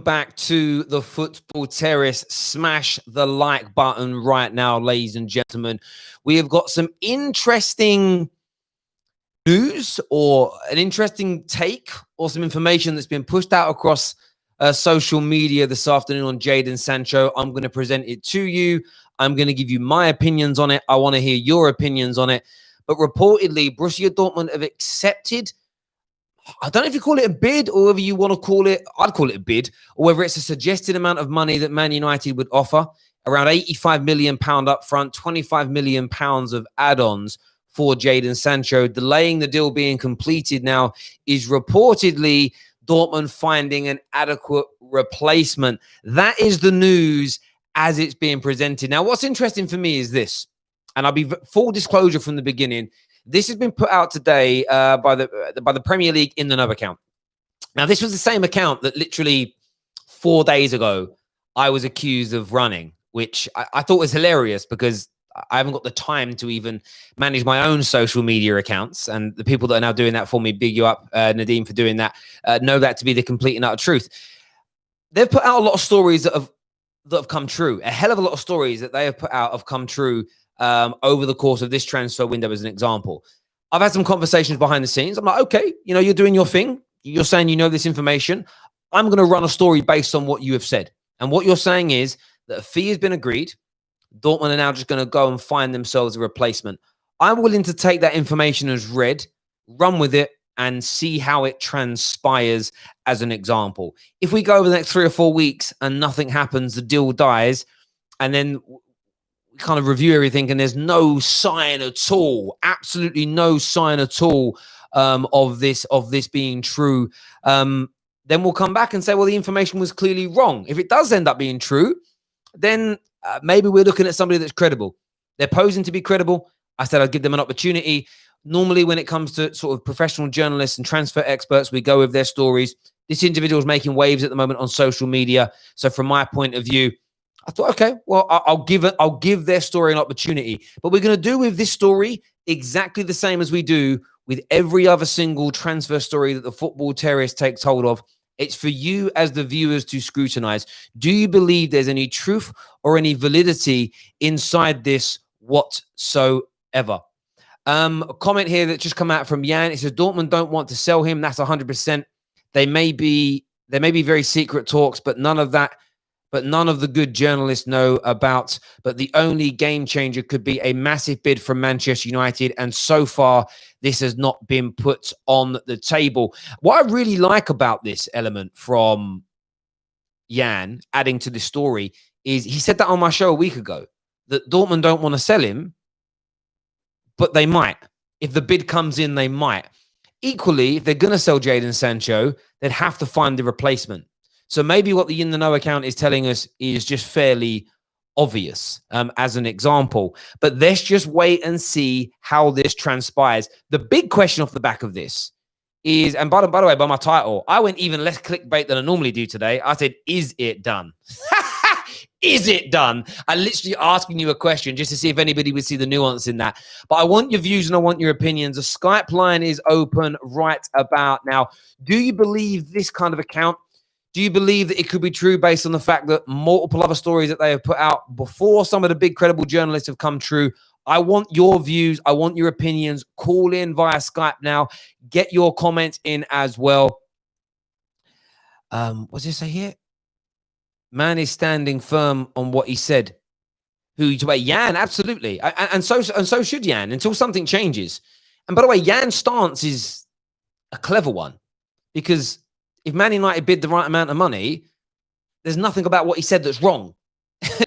back to the Football Terrace. Smash the like button right now, ladies and gentlemen. We have got some interesting news or an interesting take or some information that's been pushed out across social media this afternoon on Jadon Sancho. I'm going to present it to you. I'm going to give you my opinions on it. I want to hear your opinions on it. But reportedly, Borussia Dortmund have accepted, I don't know if you call it a bid or whether you want to call it, I'd call it a bid, or whether it's a suggested amount of money that Man United would offer, around £85 million up front, £25 million of add-ons for Jadon Sancho. Delaying the deal being completed now is reportedly Dortmund finding an adequate replacement. That is the news as it's being presented. Now, what's interesting for me is this, and I'll be full disclosure from the beginning. This has been put out today by the Premier League in the Know account. Now, this was the same account that literally 4 days ago I was accused of running, which I thought was hilarious because I haven't got the time to even manage my own social media accounts. And the people that are now doing that for me, big you up, Nadeem, for doing that, know that to be the complete and utter truth. They've put out a lot of stories that have come true. A hell of a lot of stories that they have put out have come true over the course of this transfer window, as an example. I've had some conversations behind the scenes. I'm like, okay, you're doing your thing. You're saying you know this information. I'm going to run a story based on what you have said. And what you're saying is that a fee has been agreed. Dortmund are now just going to go and find themselves a replacement. I'm willing to take that information as read, run with it, and see how it transpires as an example. If we go over the next 3 or 4 weeks and nothing happens, the deal dies, and then kind of review everything and there's no sign at all, absolutely no sign at all of this being true, then we'll come back and say, well, the information was clearly wrong. If it does end up being true, then maybe we're looking at somebody that's credible. They're posing to be credible. I said I'd give them an opportunity. Normally, when it comes to sort of professional journalists and transfer experts, we go with their stories. This individual is making waves at the moment on social media. So from my point of view, I thought, okay, well, I'll give their story an opportunity. But we're going to do with this story exactly the same as we do with every other single transfer story that the Football Terrace takes hold of. It's for you as the viewers to scrutinize. Do you believe there's any truth or any validity inside this whatsoever? A comment here that just come out from Jan. It says Dortmund don't want to sell him. That's 100%. There may be very secret talks, but none of the good journalists know about. But the only game changer could be a massive bid from Manchester United. And so far, this has not been put on the table. What I really like about this element from Jan adding to the story is he said that on my show a week ago, that Dortmund don't want to sell him, but they might. If the bid comes in, they might. Equally, if they're going to sell Jadon Sancho, they'd have to find the replacement. So maybe what the In the Know account is telling us is just fairly obvious as an example. But let's just wait and see how this transpires. The big question off the back of this is, and by the way, by my title, I went even less clickbait than I normally do today. I said, is it done? Is it done? I literally asking you a question just to see if anybody would see the nuance in that. But I want your views and I want your opinions. The Skype line is open right about now. Do you believe this kind of account? Do you believe that it could be true based on the fact that multiple other stories that they have put out before some of the big credible journalists have come true? I want your views. I want your opinions. Call in via Skype now. Get your comments in as well. What does it say here? Man is standing firm on what he said. Who you talk about? Jan, absolutely. And so should Jan until something changes. And by the way, Jan's stance is a clever one because if Man United bid the right amount of money, there's nothing about what he said that's wrong.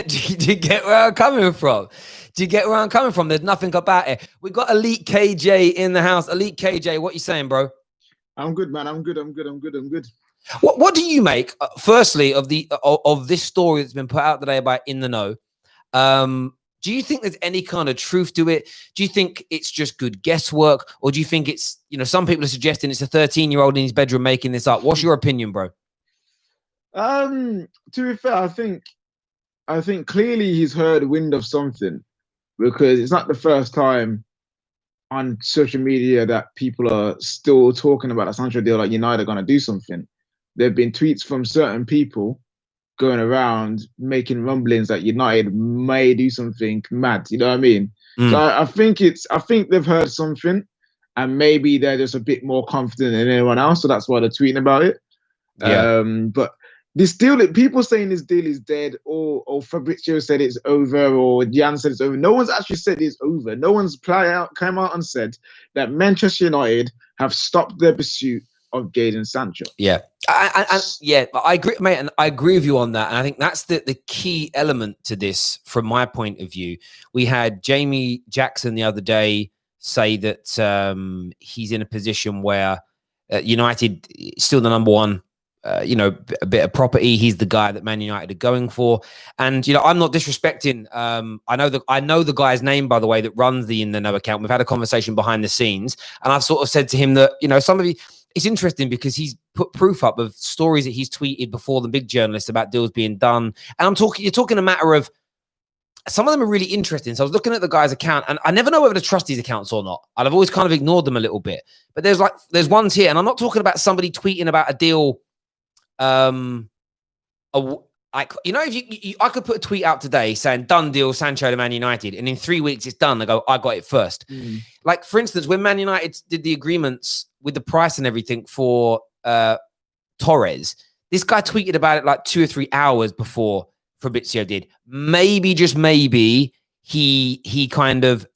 do you get where I'm coming from? Do you get where I'm coming from? There's nothing about it. We've got Elite KJ in the house. Elite KJ, what you saying, bro? I'm good, man. I'm good. What do you make, firstly, of this story that's been put out today by In the Know? Do you think there's any kind of truth to it? Do you think it's just good guesswork? Or do you think it's, some people are suggesting it's a 13-year-old in his bedroom making this up? What's your opinion, bro? To be fair, I think clearly he's heard wind of something because it's not the first time on social media that people are still talking about a Sancho deal, like United are going to do something. there've been tweets from certain people going around making rumblings that United may do something mad. You know what I mean? So Mm, I think they've heard something, and maybe they're just a bit more confident than anyone else. So that's why they're tweeting about it. yeah. But this deal, people saying this deal is dead, or Fabrizio said it's over, or Jan said it's over. No one's actually said it's over. No one's come out and said that Manchester United have stopped their pursuit of Jadon Sancho. Yeah. Yeah, I agree, mate, and I agree with you on that. And I think that's the key element to this from my point of view. We had Jamie Jackson the other day say that he's in a position where United is still the number one, a bit of property. He's the guy that Man United are going for. And, I'm not disrespecting. I know the guy's name, by the way, that runs the In the Know account. We've had a conversation behind the scenes. And I've sort of said to him that, some of you, it's interesting because he's put proof up of stories that he's tweeted before the big journalists about deals being done. And you're talking a matter of, some of them are really interesting. So I was looking at the guy's account, and I never know whether to trust these accounts or not. And I've always kind of ignored them a little bit. But there's ones here, and I'm not talking about somebody tweeting about a deal. If I could put a tweet out today saying done deal Sancho to Man United, and in 3 weeks it's done. I go, I got it first. Like, for instance, when Man United did the agreements with the price and everything for Torres, this guy tweeted about it like 2 or 3 hours before Fabrizio did. Maybe, just maybe, he kind of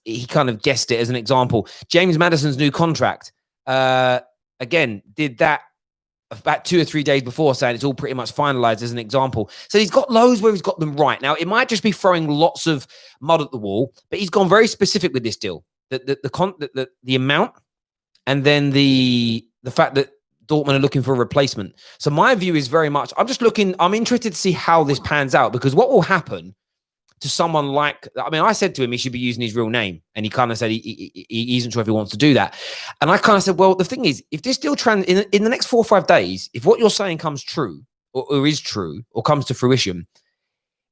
guessed it as an example. James Maddison's new contract, again, did that about 2 or 3 days before, saying it's all pretty much finalized as an example. So he's got loads where he's got them right. Now, it might just be throwing lots of mud at the wall, but he's gone very specific with this deal. The amount, and then the fact that Dortmund are looking for a replacement. So my view is very much, I'm interested to see how this pans out, because what will happen to someone like, I said to him he should be using his real name, and he kind of said he isn't sure if he wants to do that. And I kind of said, well, the thing is, if this deal in the next 4 or 5 days, if what you're saying comes true or is true or comes to fruition,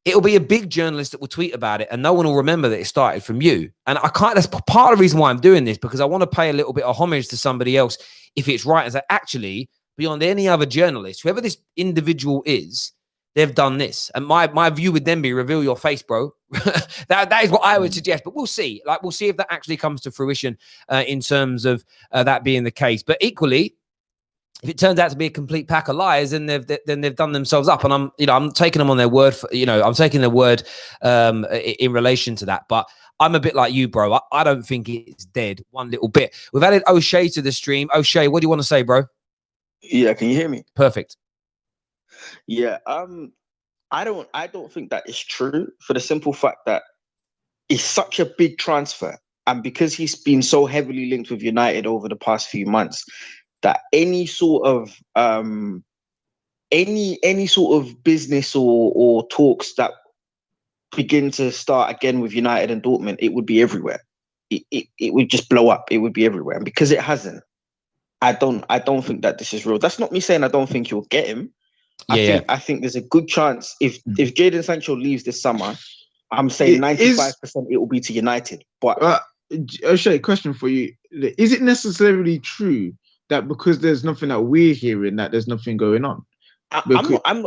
it'll be a big journalist that will tweet about it, and no one will remember that it started from you. And that's part of the reason why I'm doing this, because I want to pay a little bit of homage to somebody else if it's right, and say, actually, beyond any other journalist, whoever this individual is, they've done this. And my view would then be, reveal your face, bro. that is what I would suggest. But we'll see. We'll see if that actually comes to fruition in terms of that being the case. But equally, if it turns out to be a complete pack of lies, then they've done themselves up. And I'm taking them on their word. I'm taking their word in relation to that. But I'm a bit like you, bro. I don't think it's dead one little bit. We've added O'Shea to the stream. O'Shea, what do you want to say, bro? Yeah, can you hear me? Perfect. Yeah, I don't think that is true, for the simple fact that it's such a big transfer, and because he's been so heavily linked with United over the past few months, that any sort of business or talks that begin to start again with United and Dortmund, it would be everywhere. It would just blow up. It would be everywhere, and because it hasn't, I don't think that this is real. That's not me saying I don't think you'll get him. I think there's a good chance if Jadon Sancho leaves this summer, I'm saying 95% it will be to United. But O'Shea, question for you: is it necessarily true that because there's nothing that we're hearing, that there's nothing going on? I'm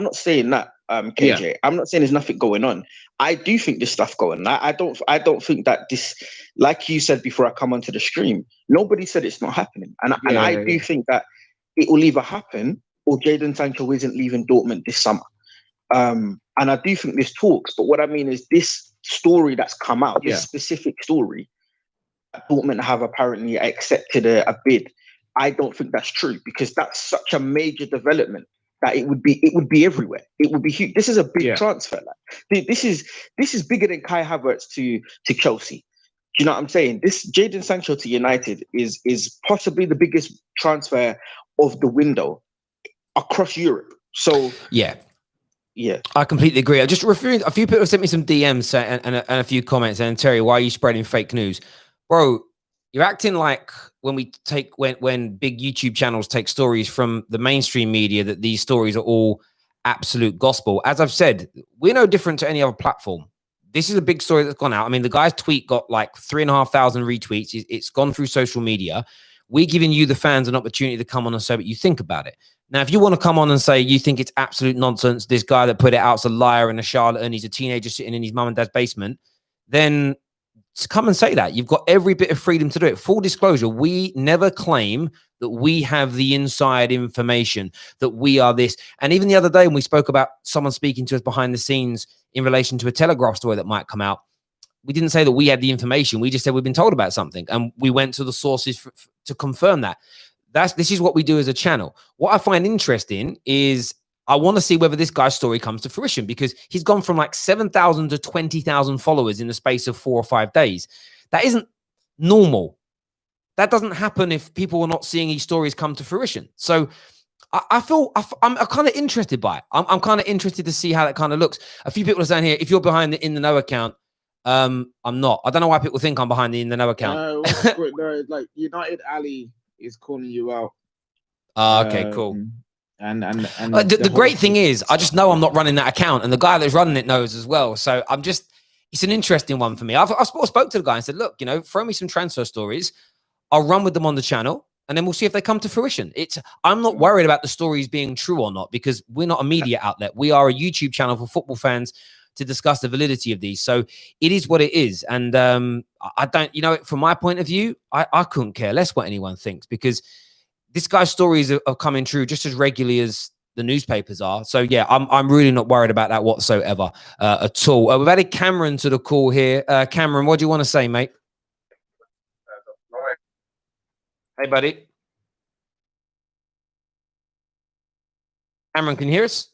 not saying that, KJ. Yeah. I'm not saying there's nothing going on. I do think there's stuff going on. I don't think that this, like you said before I come onto the stream, nobody said it's not happening. And I do think that it will either happen or Jadon Sancho isn't leaving Dortmund this summer. And I do think there's talks, but what I mean is this story that's come out, this specific story, Dortmund have apparently accepted a bid. I don't think that's true, because that's such a major development that it would be everywhere. It would be huge. This is a big transfer. This is bigger than Kai Havertz to Chelsea. Do you know what I'm saying? This Jadon Sancho to United is possibly the biggest transfer of the window across Europe. So yeah, I completely agree. I just referring, a few people sent me some DMs and a few comments. And Terry, why are you spreading fake news, bro? You're acting like when big YouTube channels take stories from the mainstream media, that these stories are all absolute gospel. As I've said, we're no different to any other platform. This is a big story that's gone out. I mean, the guy's tweet got like 3,500 retweets. It's gone through social media. We're giving you, the fans, an opportunity to come on and say what you think about it. Now, if you want to come on and say you think it's absolute nonsense, this guy that put it out's a liar and a charlatan, he's a teenager sitting in his mum and dad's basement, then come and say that. You've got every bit of freedom to do it. Full disclosure, we never claim that we have the inside information, that we are this. And even the other day when we spoke about someone speaking to us behind the scenes in relation to a Telegraph story that might come out, we didn't say that we had the information. We just said we've been told about something, and we went to the sources to confirm that. This is what we do as a channel. What I find interesting is I want to see whether this guy's story comes to fruition, because he's gone from like 7,000 to 20,000 followers in the space of 4 or 5 days. That isn't normal. That doesn't happen if people are not seeing these stories come to fruition. So I'm kind of interested by it. I'm kind of interested to see how that kind of looks. A few people are saying here, if you're behind the In the Know account, I'm not. I don't know why people think I'm behind the In the Know account. No, like United Ali is calling you out. Okay, cool. And the great thing is, I just know I'm not running that account, and the guy that's running it knows as well. So it's an interesting one for me. I spoke to the guy and said, look, throw me some transfer stories. I'll run with them on the channel, and then we'll see if they come to fruition. I'm not worried about the stories being true or not, because we're not a media outlet. We are a YouTube channel for football fans to discuss the validity of these. So it is what it is. And I don't, from my point of view, I couldn't care less what anyone thinks, because this guy's stories are coming true just as regularly as the newspapers are. So yeah, I'm really not worried about that whatsoever at all. We've added Cameron to the call here. Cameron, what do you want to say, mate? Hey, buddy. Cameron, can you hear us?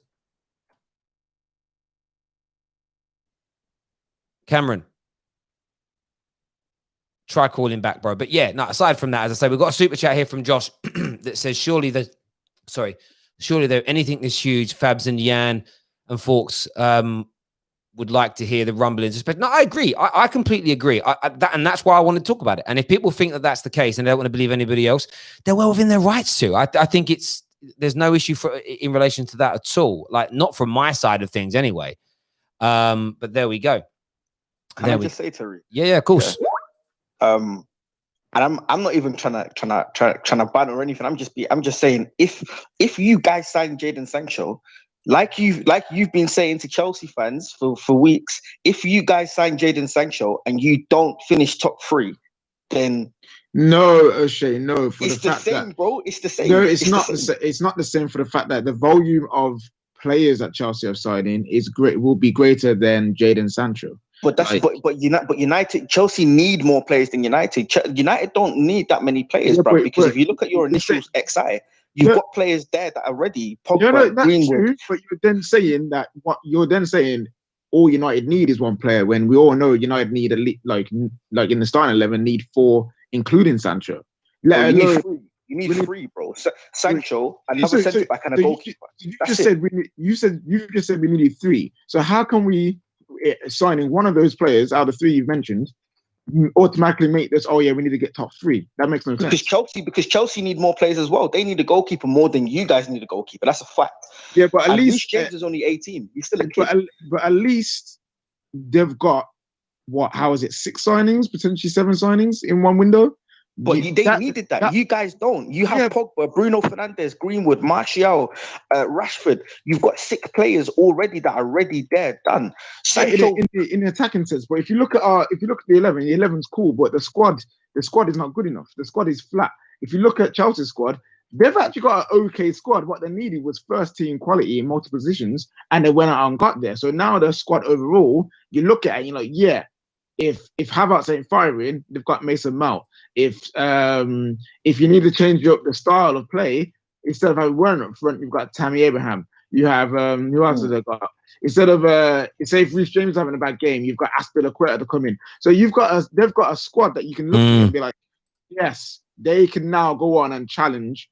Cameron, try calling back, bro. But yeah, no, aside from that, as I say, we've got a super chat here from Josh that says, surely there anything this huge, Fabs and Yan and Forks would like to hear the rumblings. No, I agree. I completely agree. And that's why I want to talk about it. And if people think that that's the case and they don't want to believe anybody else, they're well within their rights to. I think there's no issue in relation to that at all. Like, not from my side of things anyway. But there we go. Can I just say, Terry? Yeah, of course. Yeah. And I'm not even trying to ban or anything. I'm just saying, if you guys sign Jadon Sancho, like you've been saying to Chelsea fans for weeks, if you guys sign Jadon Sancho and you don't finish top 3, then no, O'Shea, no. It's the same, bro. It's the same. No, it's not the same. It's not the same, for the fact that the volume of players that Chelsea have signed in will be greater than Jadon Sancho. But United, Chelsea need more players than United. United don't need that many players, bro. Because if you look at your initial XI, you've got players there that are ready. Pogba, Greenwood. True, but you're then saying that all United need is one player, when we all know United need like in the starting 11 need 4, including Sancho. You need three, bro. Sancho, another centre back, and a goalkeeper. You just said we needed 3. So how can we, signing one of those players out of 3 you've mentioned, automatically make this? Oh yeah, we need to get top 3. That makes no sense. Because Chelsea need more players as well. They need a goalkeeper more than you guys need a goalkeeper. That's a fact. Yeah, but at least James is only 18. He's still a kid. But at least they've got how is it, 6 signings, potentially 7 signings in one window. But they needed that. You guys don't. You have Pogba, Bruno Fernandes, Greenwood, Martial, Rashford. You've got 6 players already that are ready there, done. Sancho, in the attacking sense, but if you look at the 11, the 11's cool, but the squad is not good enough. The squad is flat. If you look at Chelsea's squad, they've actually got an okay squad. What they needed was first team quality in multiple positions, and they went out and got there. So now the squad overall, you look at it and you're like, yeah. If Havertz ain't firing, they've got Mason Mount. If you need to change up the style of play, instead of having Werner up front, you've got Tammy Abraham. You have who else have they got? Instead of say if Reece James is having a bad game, you've got Aspilicueta to come in. So they've got a squad that you can look at and be like, yes, they can now go on and challenge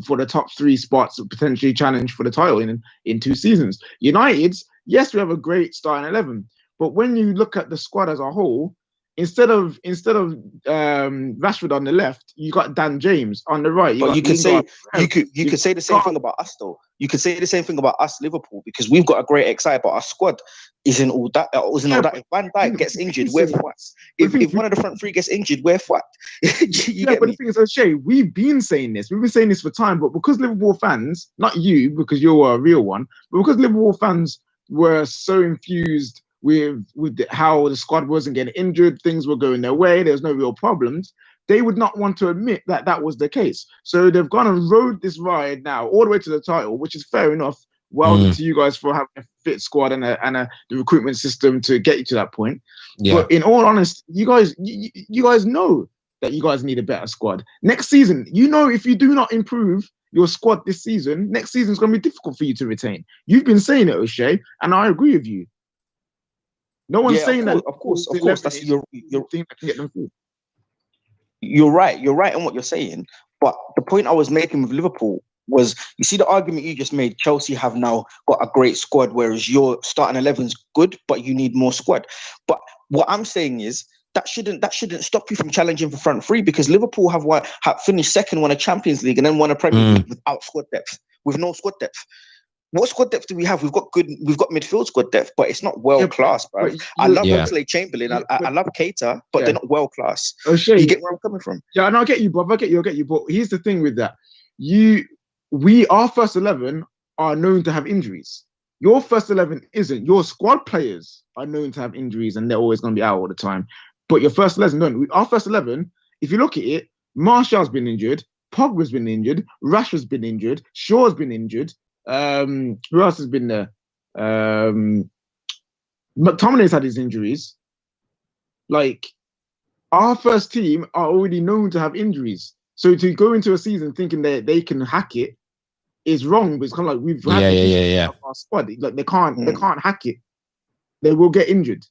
for the top 3 spots, potentially challenge for the title in 2 seasons. United's, yes, we have a great starting 11. But when you look at the squad as a whole, instead of Rashford on the left, you got Dan James on the right. But you could say you could say the same got- thing about us though. You could say the same thing about us, Liverpool, because we've got a great XI, but our squad isn't all that. If Van Dijk gets injured, we're fucked. If one of the front three gets injured, we're fucked. you get but me? the thing is, O'Shea, we've been saying this. We've been saying this for time, but because Liverpool fans, not you, because you're a real one, but because Liverpool fans were so infused with how the squad wasn't getting injured, things were going their way, there's no real problems, they would not want to admit that that was the case. So they've gone and rode this ride now all the way to the title, which is fair enough. Well done to you guys for having a fit squad and the recruitment system to get you to that point. Yeah. But in all honesty, you guys know that you guys need a better squad. Next season, if you do not improve your squad this season, next season is going to be difficult for you to retain. You've been saying it, O'Shea, and I agree with you. No one's saying that. Of course. That's your thing that can get them through. You're right in what you're saying. But the point I was making with Liverpool was, you see the argument you just made, Chelsea have now got a great squad, whereas your starting 11's good, but you need more squad. But what I'm saying is that shouldn't stop you from challenging for front three, because Liverpool have finished second, won a Champions League, and then won a Premier League without squad depth, with no squad depth. What squad depth do we have? We've got midfield squad depth, but it's not world class, bro. I love Oxlade-Chamberlain. I love Keita, but they're not world class. O'Shea, you get where I'm coming from? Yeah, and I get you, bro. I get you. But here's the thing with that: our first 11 are known to have injuries. Your first 11 isn't. Your squad players are known to have injuries, and they're always going to be out all the time. But your first 11 don't. Our first 11, if you look at it, Martial's been injured, Pogba's been injured, Rashford's been injured, Shaw's been injured. Who else has been there? McTominay's had his injuries. Like, our first team are already known to have injuries. So to go into a season thinking that they can hack it is wrong. But it's kind of like we've had our squad. Like they can't hack it. They will get injured.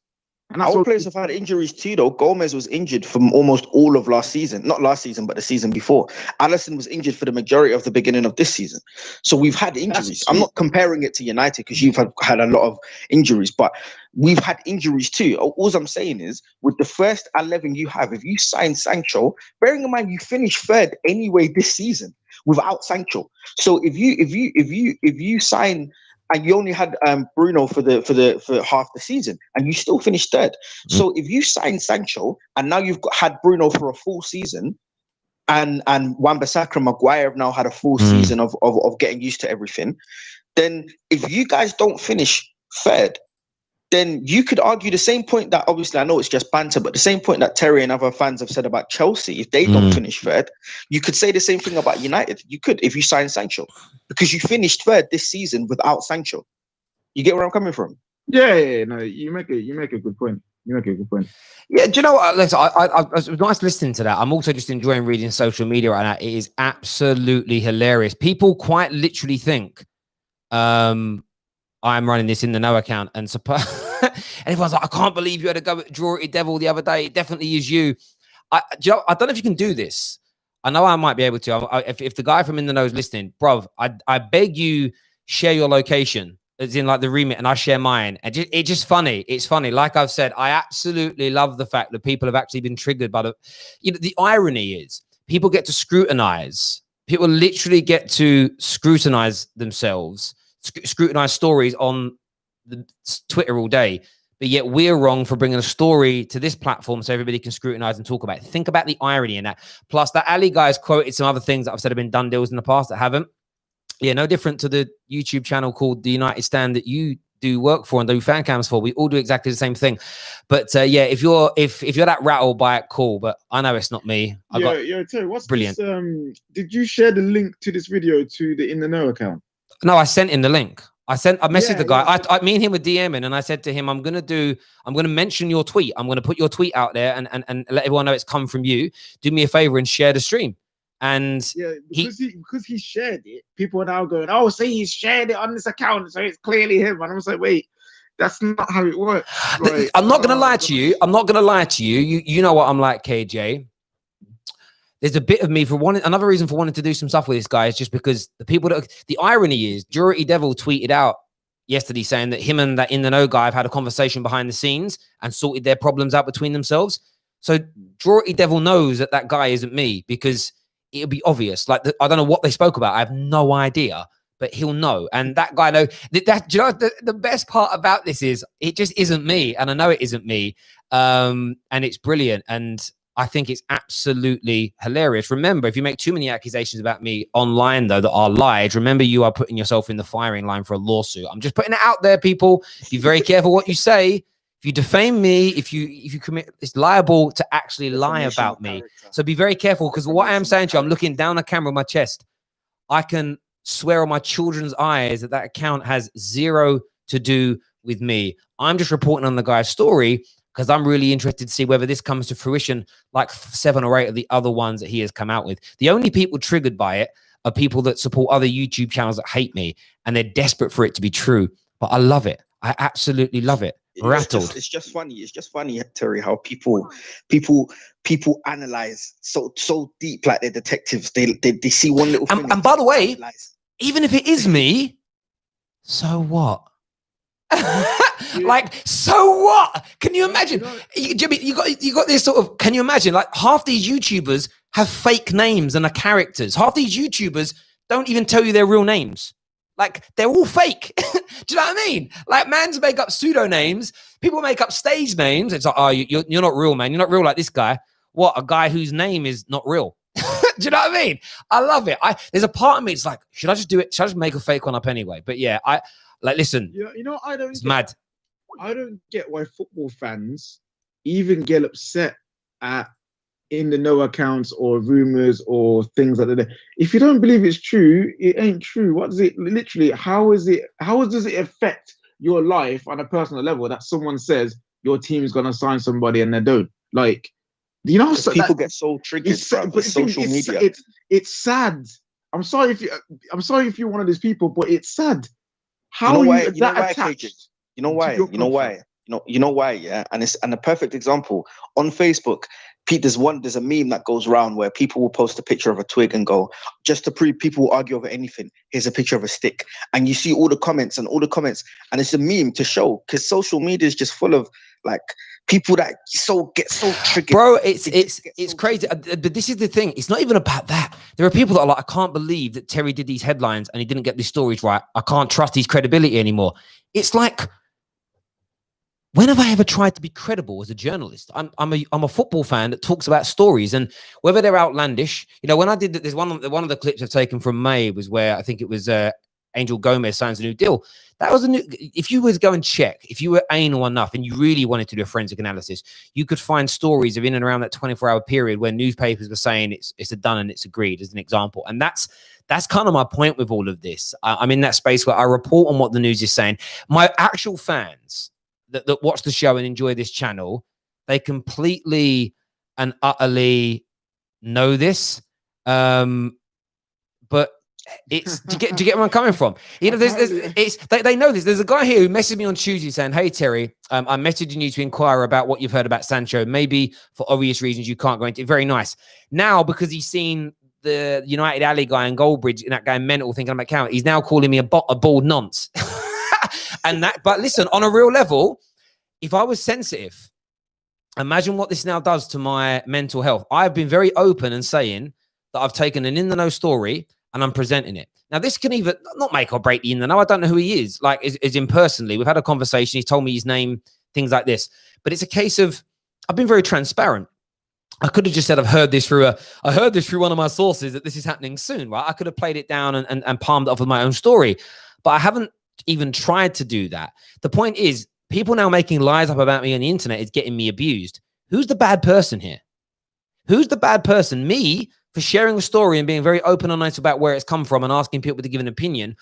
And our players have had injuries too, though. Gomez was injured for almost all of last season. Not last season, but the season before. Alisson was injured for the majority of the beginning of this season. So we've had injuries. I'm not comparing it to United because you've had a lot of injuries, but we've had injuries too. All I'm saying is, with the first 11 you have, if you sign Sancho, bearing in mind you finished third anyway this season without Sancho. So if you sign, and you only had Bruno for half the season, and you still finished third. So if you sign Sancho, and now you've had Bruno for a full season, and Wan-Bissaka, Maguire have now had a full season of getting used to everything, then if you guys don't finish third, then you could argue the same point that, obviously I know it's just banter, but the same point that Terry and other fans have said about Chelsea. If they don't finish third, you could say the same thing about United. You could, if you sign Sancho, because you finished third this season without Sancho. You get where I'm coming from? Yeah. No, you make a good point. Yeah, do you know what? Listen, it was nice listening to that. I'm also just enjoying reading social media right now. It is absolutely hilarious. People quite literally think, I'm running this in the no account, and everyone's like, I can't believe you had a go at Draw It Devil the other day. It definitely is you. I don't know if you can do this. I know I might be able to. If the guy from In the Know is listening, bruv, I beg you, share your location, as in like the remit, and I share mine. And it's just funny. It's funny. Like I've said, I absolutely love the fact that people have actually been triggered by the irony is people get to scrutinize. People literally get to scrutinize themselves. Scrutinize stories on the Twitter all day, but yet we're wrong for bringing a story to this platform so everybody can scrutinize and talk about it. Think about the irony in that. Plus, that Ali guy's quoted some other things that I've said have been done deals in the past that haven't. Yeah, no different to the YouTube channel called The United Stand that you do work for and do fan cams for. We all do exactly the same thing. But yeah, if you're that rattled by it, cool. But I know it's not me. Terry, what's brilliant. This, did you share the link to this video to the In the Know account? No, I sent him the link. I messaged the guy. Me and him were DMing, and I said to him, I'm going to mention your tweet. I'm going to put your tweet out there and let everyone know it's come from you. Do me a favor and share the stream. And yeah, because he shared it, people are now going, oh, see, he's shared it on this account, so it's clearly him. And I was like, wait, that's not how it works. Like, I'm not going to lie to you. You know what I'm like, KJ. There's a bit of me another reason for wanting to do some stuff with this guy is just because the irony is, Jurity Devil tweeted out yesterday saying that him and that In the Know guy have had a conversation behind the scenes and sorted their problems out between themselves. So Draughty Devil knows that that guy isn't me because it'll be obvious. Like, I don't know what they spoke about. I have no idea, but he'll know. And that guy know that. Do you know the best part about this is it just isn't me, and I know it isn't me. And it's brilliant, and I think it's absolutely hilarious. Remember, if you make too many accusations about me online, though, that are lies, remember you are putting yourself in the firing line for a lawsuit. I'm just putting it out there, people. Be very careful what you say. If you defame me, if you commit, it's liable to actually lie about me. So be very careful, because what I am saying to you, I'm looking down the camera on my chest. I can swear on my children's eyes that account has zero to do with me. I'm just reporting on the guy's story because I'm really interested to see whether this comes to fruition like 7 or 8 of the other ones that he has come out with. The only people triggered by it are people that support other YouTube channels that hate me, and they're desperate for it to be true. But I love it. I absolutely love it. Rattled. It's just funny. It's just funny, Terry, how people analyze so deep, like they're detectives. They see one little thing. And by the way, even if it is me, so what? Like, so what? Can you imagine? Jimmy, you got this sort of. Can you imagine? Like, half these YouTubers have fake names and are characters. Half these YouTubers don't even tell you their real names. Like, they're all fake. Do you know what I mean? Like, mans make up pseudo names. People make up stage names. It's like, oh, you're not real, man. You're not real like this guy. What? A guy whose name is not real. Do you know what I mean? I love it. There's a part of me, it's like, should I just do it? Should I just make a fake one up anyway? But yeah, listen. It's mad. I don't get why football fans even get upset at in the know accounts or rumors or things like that. If you don't believe it's true, it ain't true. What does it literally? How does it affect your life on a personal level that someone says your team's gonna sign somebody and they don't? Like, you know, so people get so triggered by social media. It's sad. I'm sorry if you're one of these people, but it's sad. How are you that attached? You know why? You know why? Yeah, and a perfect example on Facebook. Pete, there's a meme that goes around where people will post a picture of a twig and go, just to prove people will argue over anything, here's a picture of a stick. And you see all the comments, and it's a meme to show, because social media is just full of like people that get so triggered. Bro, it's crazy. But this is the thing. It's not even about that. There are people that are like, I can't believe that Terry did these headlines and he didn't get these stories right. I can't trust his credibility anymore. It's like, when have I ever tried to be credible as a journalist? I'm a football fan that talks about stories, and whether they're outlandish. You know, when I did that, there's one of the clips I've taken from May was where I think it was Angel Gomez signs a new deal. That was if you were to go and check, if you were anal enough and you really wanted to do a forensic analysis, you could find stories of in and around that 24-hour period where newspapers were saying it's a done and it's agreed, as an example. And that's kind of my point with all of this. I'm in that space where I report on what the news is saying. My actual fans that watch the show and enjoy this channel, they completely and utterly know this. But it's do you get where I'm coming from? You know, they know this. There's a guy here who messaged me on Tuesday saying, "Hey Terry, I'm messaging you to inquire about what you've heard about Sancho. Maybe for obvious reasons you can't go into it." Very nice. Now, because he's seen the United Alley guy in Goldbridge, and that guy mental thinking I'm account, he's now calling me a bald nonce. But listen, on a real level, if I was sensitive, imagine what this now does to my mental health. I've been very open and saying that I've taken an in-the-know story and I'm presenting it. Now, this can even not make or break the in-the-know. I don't know who he is, like, is in personally. We've had a conversation. He's told me his name, things like this. But it's a case of, I've been very transparent. I could have just said, I heard this through one of my sources that this is happening soon, right? I could have played it down and palmed it off with my own story. But I haven't even tried to do that. The point is, people now making lies up about me on the internet is getting me abused. Who's the bad person here? Who's the bad person? Me, for sharing a story and being very open and honest about where it's come from and asking people to give an opinion,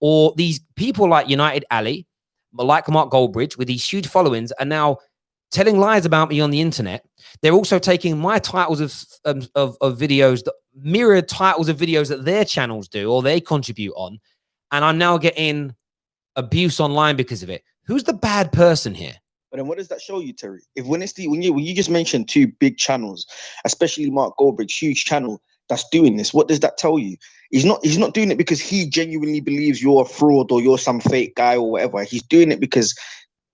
or these people like United Alley, like Mark Goldbridge, with these huge followings, are now telling lies about me on the internet. They're also taking my titles of videos, that mirror titles of videos that their channels do or they contribute on, and I'm now getting abuse online because of it. Who's the bad person here? But then what does that show you, Terry? When you just mentioned 2 big channels, especially Mark Goldbridge, huge channel that's doing this, what does that tell you? He's not doing it because he genuinely believes you're a fraud or you're some fake guy or whatever. He's doing it because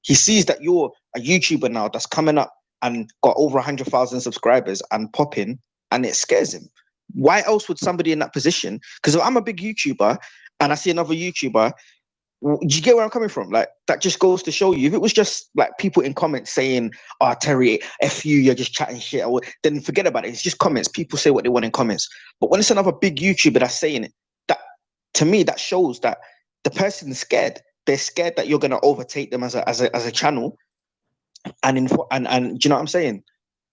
he sees that you're a YouTuber now that's coming up and got over 100,000 subscribers and popping, and it scares him. Why else would somebody in that position? Because if I'm a big YouTuber and I see another YouTuber, do you get where I'm coming from? Like, that just goes to show you, if it was just like people in comments saying, "Oh, Terry, F you, you're just chatting shit," then forget about it. It's just comments. People say what they want in comments. But when it's another big YouTuber that's saying it, that, to me, that shows that the person's scared. They're scared that you're going to overtake them as a channel. And do you know what I'm saying?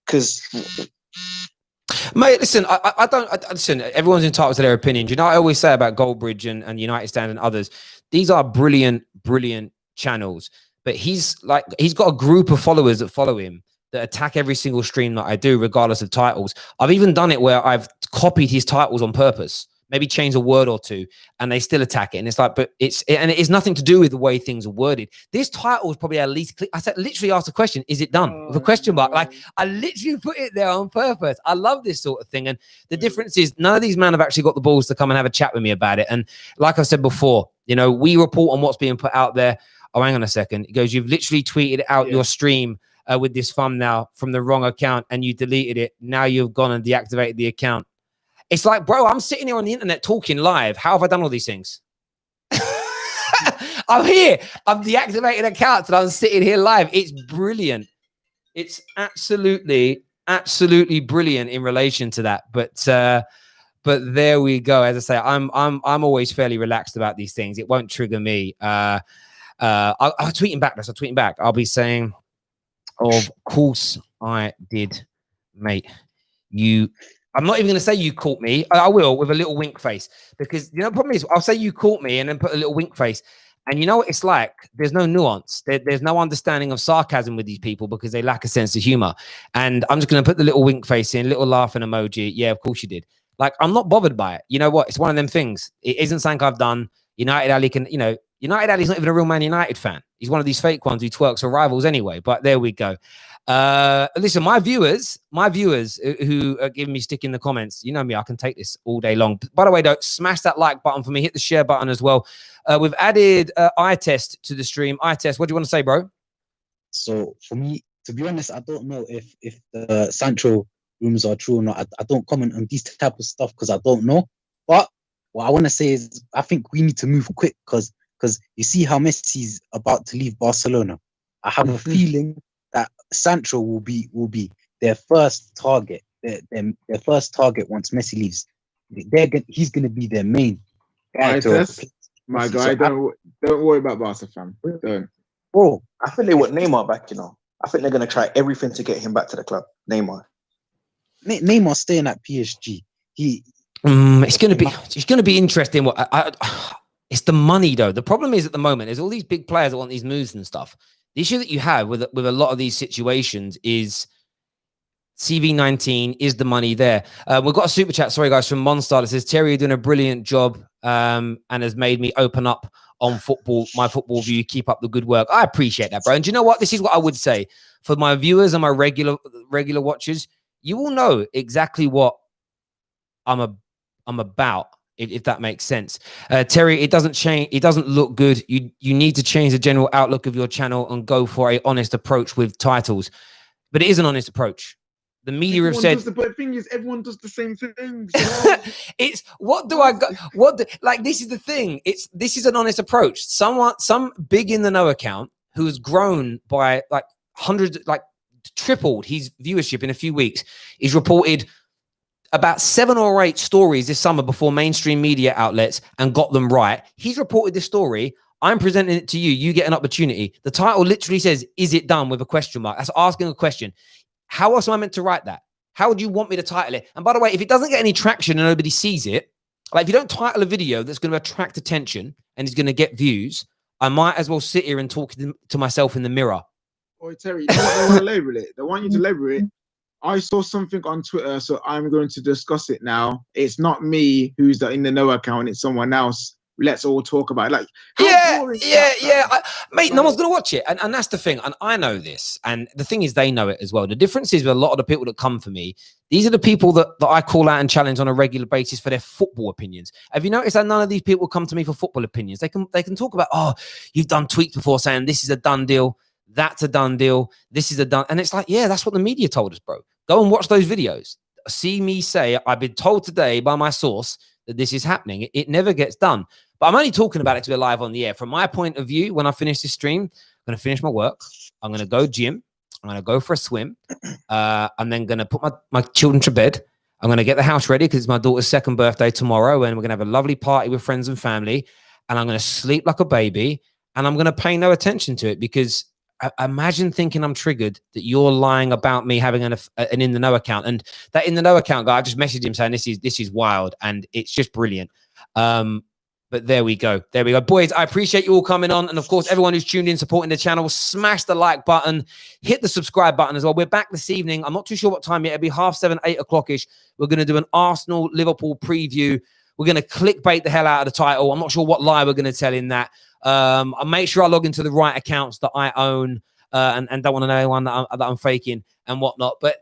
Because, mate, listen, I don't listen. Everyone's entitled to their opinion. Do you know what I always say about Goldbridge and United Stand and others? These are brilliant channels. But he's got a group of followers that follow him that attack every single stream that I do, regardless of titles. I've even done it where I've copied his titles on purpose, maybe change a word or two, and they still attack it. And it's like, but and it is nothing to do with the way things are worded. This title is probably at least, I said, literally asked the question, is it done? With a question mark. Like, I literally put it there on purpose. I love this sort of thing. And the difference is none of these men have actually got the balls to come and have a chat with me about it. And like I said before, you know, we report on what's being put out there. Oh, hang on a second. It goes, you've literally tweeted out your stream with this thumbnail from the wrong account and you deleted it. Now you've gone and deactivated the account. It's like, bro, I'm sitting here on the internet talking live. How have I done all these things? I'm here. I'm deactivating accounts and I'm sitting here live. It's brilliant. It's absolutely brilliant in relation to that. But there we go. As I say, I'm always fairly relaxed about these things. It won't trigger me. I'll tweet him back. I'll tweet him back. I'll be saying, of course I did, mate. I'm not even going to say you caught me. I will with a little wink face, because you know the problem is I'll say you caught me and then put a little wink face. And you know what it's like? There's no nuance. There's no understanding of sarcasm with these people because they lack a sense of humor. And I'm just going to put the little wink face in, little laughing emoji. Yeah, of course you did. Like, I'm not bothered by it. You know what? It's one of them things. It isn't something I've done. United Ali can, you know, United Ali's not even a real Man United fan. He's one of these fake ones who twerks for rivals anyway. But there we go. Listen, my viewers who are giving me stick in the comments, you know me, I can take this all day long. By the way, though, smash that like button for me, hit the share button as well. We've added eye test to the stream. Eye test, what do you want to say, bro? So for me, to be honest, I don't know if the Sancho rumors are true or not. I don't comment on these type of stuff because I don't know. But what I want to say is I think we need to move quick because you see how Messi's about to leave Barcelona. I have a feeling that Sancho will be their first target. Their first target once Messi leaves. He's going to be their main guy. My guy, don't worry about Barca, fam. Don't. Bro, I think they want Neymar back. You know, I think they're going to try everything to get him back to the club. Neymar staying at PSG. It's going to be interesting. It's the money though. The problem is at the moment, there's all these big players that want these moves and stuff. The issue that you have with a lot of these situations is CV19, is the money there? We've got a super chat, sorry guys, from Monstar that says, Terry, you're doing a brilliant job and has made me open up on football, my football view. Keep up the good work. I appreciate that, bro. And do you know what? This is what I would say for my viewers and my regular watchers. You will know exactly what I'm about. If that makes sense. Terry, it doesn't change. It doesn't look good. You need to change the general outlook of your channel and go for a honest approach with titles. But it is an honest approach. The media have said. But the thing is, everyone does the same things. It's this is the thing. This is an honest approach. Some big in the know account who has grown by like hundreds, like tripled his viewership in a few weeks, is reported about 7 or 8 stories this summer before mainstream media outlets and got them right. He's reported this story. I'm presenting it to you. You get an opportunity. The title literally says, is it done, with a question mark? That's asking a question. How else am I meant to write that? How would you want me to title it? And by the way, if it doesn't get any traction and nobody sees it, like if you don't title a video that's going to attract attention and is going to get views, I might as well sit here and talk to myself in the mirror. Oh, Terry, you know what they want to label it? They want you to label it. I saw something on Twitter, so I'm going to discuss it now. It's not me who's in the know account, it's someone else. Let's all talk about it. Like, mate, no one's going to watch it. And that's the thing. And I know this. And the thing is, they know it as well. The difference is with a lot of the people that come for me, these are the people that I call out and challenge on a regular basis for their football opinions. Have you noticed that none of these people come to me for football opinions? They can talk about, oh, you've done tweets before saying this is a done deal. That's a done deal. This is a done. And it's like, yeah, that's what the media told us, bro. Go and watch those videos. See me say, I've been told today by my source that this is happening. It never gets done. But I'm only talking about it to be live on the air. From my point of view, when I finish this stream, I'm going to finish my work. I'm going to go gym. I'm going to go for a swim. I'm then going to put my children to bed. I'm going to get the house ready because it's my daughter's 2nd birthday tomorrow. And we're going to have a lovely party with friends and family. And I'm going to sleep like a baby. And I'm going to pay no attention to it because imagine thinking I'm triggered that you're lying about me having an in the know account. And that in the know account guy, I just messaged him saying this is wild and it's just brilliant. But there we go. There we go. Boys, I appreciate you all coming on. And of course, everyone who's tuned in, supporting the channel, smash the like button, hit the subscribe button as well. We're back this evening. I'm not too sure what time yet. It'll be 7:30, 8 o'clock-ish. We're going to do an Arsenal-Liverpool preview. We're going to clickbait the hell out of the title. I'm not sure what lie we're going to tell in that. I'll make sure I log into the right accounts that I own and don't want to know anyone that I'm faking and whatnot. But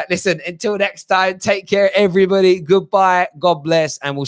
listen, until next time, take care, everybody. Goodbye. God bless. And we'll